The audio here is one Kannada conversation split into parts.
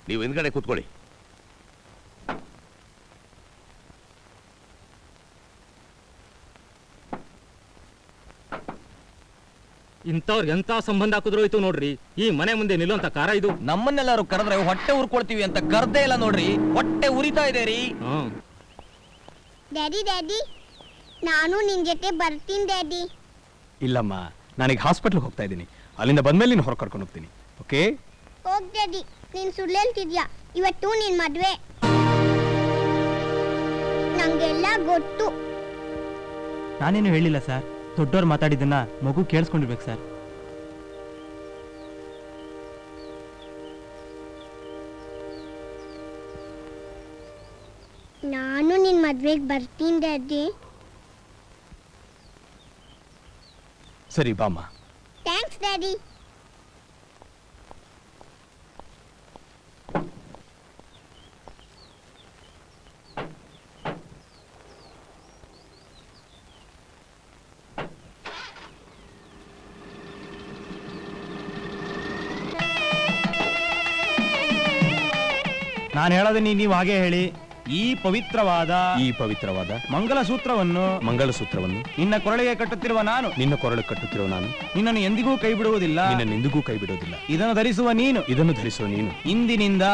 ನೀವು ಹಿಂದ್ಗಡೆ ಕೂತ್ಕೊಳ್ಳಿ. ಇಂಥವ್ರಿಗೆ ಎಂತ ಸಂಬಂಧ ಹಾಕಿದ್ರು ಹೋಯ್ತು ನೋಡ್ರಿ. ಈ ಮನೆ ಮುಂದೆ ನಿಲ್ಲುವಂತ ಕಾರ ಇದು. ನಮ್ಮನ್ನೆಲ್ಲಾರು ಕರೆದ್ರೆ ಹೊಟ್ಟೆ ಉರ್ಕೊಳ್ತೀವಿ ಅಂತ ಕರ್ದೇ ಇಲ್ಲ ನೋಡ್ರಿ. ಹೊಟ್ಟೆ ಉರಿತಾ ಇದೆ ರೀ. ಡ್ಯಾಡಿ ಡ್ಯಾಡಿ, ನಾನು ನಿನ್ ಜೊತೆ ಬರ್ತೀನಿ ಡ್ಯಾಡಿ. ಇಲ್ಲಮ್ಮ, ನಾನೀಗ ಹಾಸ್ಪಿಟ್ಲ್ಗೆ ಹೋಗ್ತಾ ಇದ್ದೀನಿ. ಅಲ್ಲಿಂದ ಬಂದ್ಮೇಲೆ ನೀನು ಹೊರ ಕರ್ಕೊಂಡು ಹೋಗ್ತೀನಿ. ಓಕೆ? ಹೋಗ್ ಡ್ಯಾಡಿ, ನೀನ್ ಸುಳ್ಳು ಹೇಳ್ತಿದ್ಯಾ. ಇವತ್ತು ನಿನ್ ಮದ್ವೆ. ನಂಗೆಲ್ಲ ಗೊತ್ತು. ನಾನೇನು ಹೇಳಿಲ್ಲ ಸರ್. ದೊಡ್ಡವ್ರು ಮಾತಾಡಿದ್ದನ್ನ ಮಗು ಕೇಳಿಸ್ಕೊಂಡಿರ್ಬೇಕು ಸರ್. ನಾನು ನಿನ್ ಮದ್ವೆಗೆ ಬರ್ತೀನಿ ಡ್ಯಾಡಿ. ಸರಿ ಬಾಮ್ಮ. Thanks daddy. ನಾನು ಹೇಳೋದನ್ನ ನೀವು ಹಾಗೆ ಹೇಳಿ. ಈ ಪವಿತ್ರವಾದ ಮಂಗಲಸೂತ್ರವನ್ನು ನಿನ್ನ ಕೊರಳಿಗೆ ಕಟ್ಟುತ್ತಿರುವ ನಾನು ನಿನ್ನನ್ನು ಎಂದಿಗೂ ಕೈ ಬಿಡುವುದಿಲ್ಲ. ಇದನ್ನು ಧರಿಸುವ ನೀನು ಇಂದಿನಿಂದ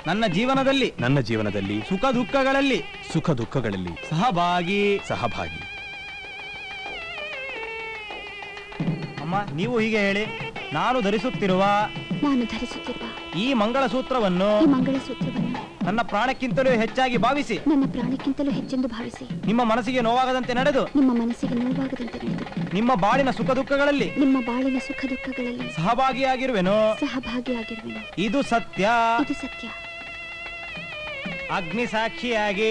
ನನ್ನ ಜೀವನದಲ್ಲಿ ಸುಖ ದುಃಖಗಳಲ್ಲಿ ಸಹಭಾಗಿ. ಅಮ್ಮ, ನೀವು ಹೀಗೆ ಹೇಳಿ. ನಾನು ಧರಿಸುತ್ತಿರುವ ಈ ಮಂಗಳಸೂತ್ರವನ್ನು ನನ್ನ ಪ್ರಾಣಕ್ಕಿಂತಲೂ ಹೆಚ್ಚಾಗಿ ಭಾವಿಸಿ, ನಿಮ್ಮ ಮನಸ್ಸಿಗೆ ನೋವಾಗದಂತೆ ನಡೆದು, ನಿಮ್ಮ ಬಾಳಿನ ಸುಖ ದುಃಖಗಳಲ್ಲಿ ಸಹಭಾಗಿಯಾಗಿರುವೆನು. ಇದು ಸತ್ಯ. ಅಗ್ನಿ ಸಾಕ್ಷಿಯಾಗಿ,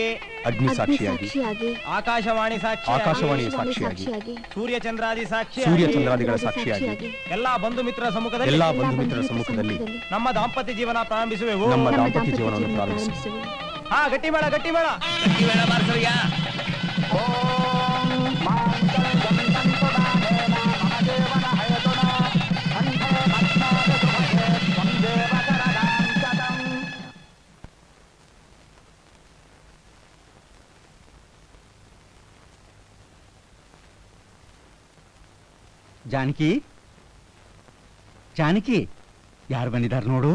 ಆಕಾಶವಾಣಿ ಸಾಕ್ಷಿಯಾಗಿ, ಸೂರ್ಯ ಚಂದ್ರಾದಿಗಳ ಸಾಕ್ಷಿಯಾಗಿ, ಎಲ್ಲಾ ಬಂಧು ಮಿತ್ರರ ಸಮ್ಮುಖದಲ್ಲಿ ನಮ್ಮ ದಾಂಪತ್ಯ ಜೀವನ ಪ್ರಾರಂಭಿಸುವೆವು. ಹಾ, ಗಟ್ಟಿ ಬೇಡ ಬಾರಿಸೋಯ್ಯ. ಜಾನಕಿ, ಯಾರು ಬಂದಿದ್ದಾರೆ ನೋಡು.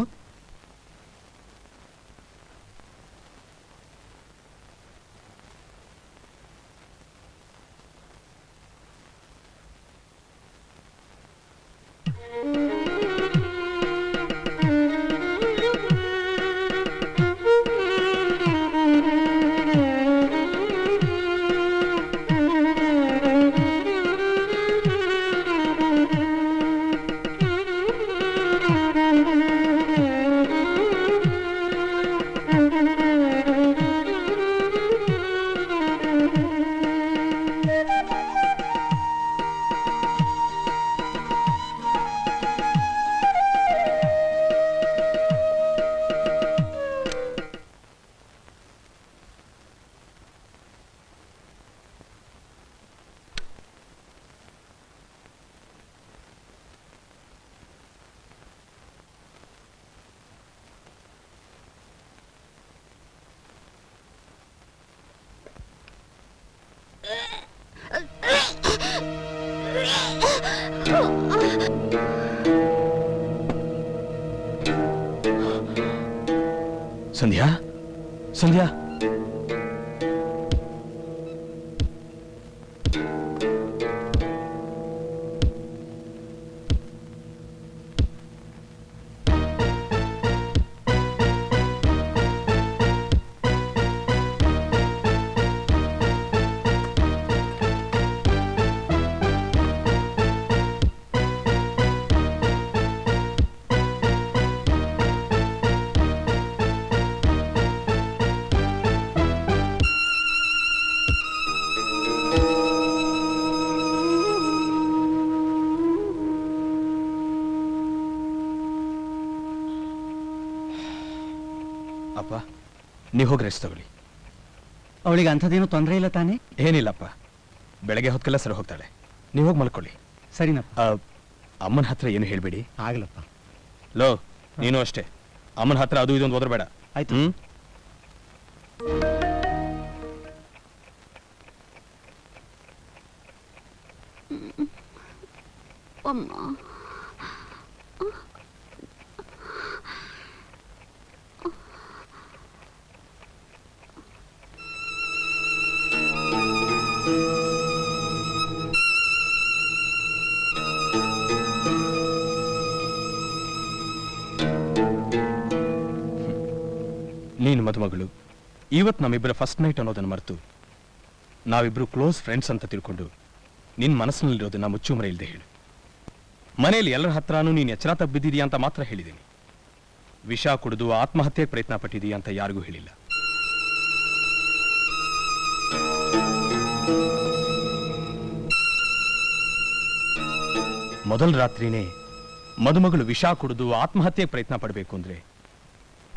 ಸಂಧ್ಯಾ, ಅಪ್ಪ, ನೀವು ಹೋಗಿ ರೆಸ್ಟ್ ತಗೊಳ್ಳಿ. ಅವಳಿಗೆ ಅಂಥದ್ದೇನು ತೊಂದರೆ ಇಲ್ಲ ತಾನೇ? ಏನಿಲ್ಲಪ್ಪ, ಬೆಳಗ್ಗೆ ಹೊತ್ಕೆಲ್ಲ ಸರಿ ಹೋಗ್ತಾಳೆ. ನೀವು ಹೋಗಿ ಮಲ್ಕೊಳ್ಳಿ. ಸರಿನಪ್ಪ. ಅಮ್ಮನ ಹತ್ರ ಏನು ಹೇಳ್ಬೇಡಿ. ಆಗ್ಲಪ್ಪ. ಲೋ, ನೀನು ಅಷ್ಟೇ. ಅಮ್ಮನ ಹತ್ರ ಅದು ಇದೊಂದು ಓದರ್ಬೇಡ. ಆಯ್ತು. ಹ್ಮ್ ಅಮ್ಮ ನೀನು ಮದುಮಗಳು ಇವತ್ತು ನಮ್ಮಿಬ್ಬರ ಫಸ್ಟ್ ನೈಟ್ ಅನ್ನೋದನ್ನು ಮರೆತು ನಾವಿಬ್ರು ಕ್ಲೋಸ್ ಫ್ರೆಂಡ್ಸ್ ಅಂತ ತಿಳ್ಕೊಂಡು ನಿನ್ನ ಮನಸ್ಸಿನಲ್ಲಿರೋದನ್ನ ಮುಚ್ಚುಮರೆ ಇಲ್ಲದೆ ಹೇಳು. ಮನೆಯಲ್ಲಿ ಎಲ್ಲರ ಹತ್ರನೂ ನೀನು ಎಚ್ಚರ ತಬ್ಬಿದ್ದೀಯಾ ಅಂತ ಮಾತ್ರ ಹೇಳಿದ್ದೀನಿ. ವಿಷ ಕುಡಿದು ಆತ್ಮಹತ್ಯೆಗೆ ಪ್ರಯತ್ನ ಪಟ್ಟಿದೀಯಾ ಅಂತ ಯಾರಿಗೂ ಹೇಳಿಲ್ಲ. ಮೊದಲ ರಾತ್ರಿನೇ ಮದುಮಗಳು ವಿಷ ಕುಡಿದು ಆತ್ಮಹತ್ಯೆಗೆ ಪ್ರಯತ್ನ ಪಡಬೇಕು ಅಂದ್ರೆ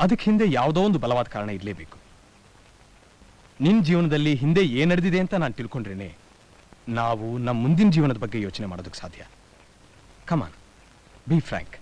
ಅದಕ್ಕೆ ಹಿಂದೆ ಯಾವುದೋ ಒಂದು ಬಲವಾದ ಕಾರಣ ಇರಲೇಬೇಕು. ನಿನ್ನ ಜೀವನದಲ್ಲಿ ಹಿಂದೆ ಏನ್ ನಡೆದಿದೆ ಅಂತ ನಾನು ತಿಳ್ಕೊಂಡ್ರೇನೆ ನಾವು ನಮ್ಮ ಮುಂದಿನ ಜೀವನದ ಬಗ್ಗೆ ಯೋಚನೆ ಮಾಡೋದಕ್ಕೆ ಸಾಧ್ಯ. ಕಮಾನ್, ಬಿ ಫ್ರ್ಯಾಂಕ್.